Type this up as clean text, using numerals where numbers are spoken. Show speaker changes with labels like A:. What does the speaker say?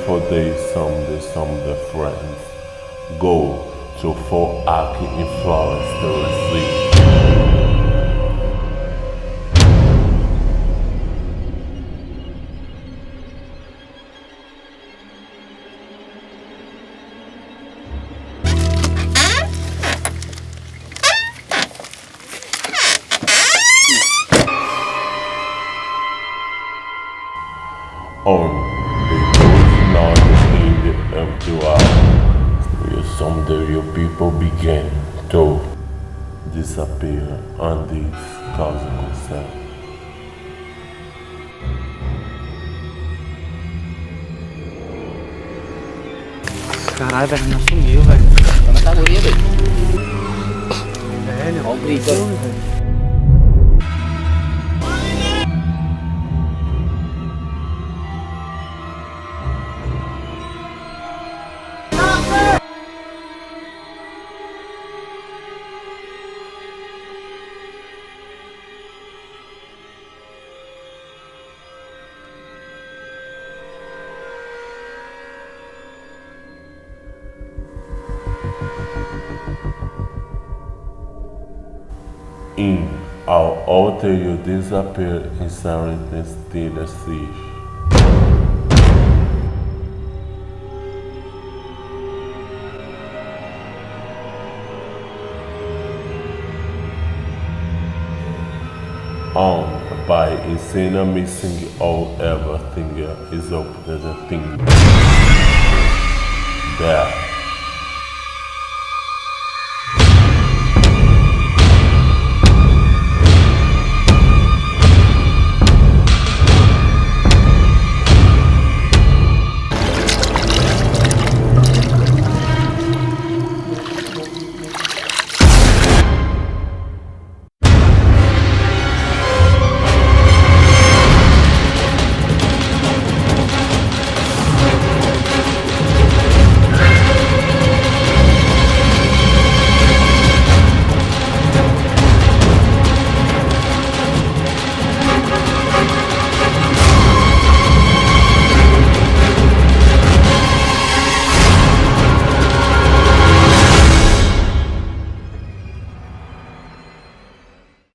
A: for days, some of the friends go to Fort Aki in Florence to receive. They now in the empty where someday your people begin to disappear and this causing concern.
B: Caralho, velho, não sumiu, velho.
C: Tá na categoria, velho.
B: Velho,
C: olha o grito, velho.
A: In our altar you disappear in silence till the siege. By insane missing all everything is up to the thing. There.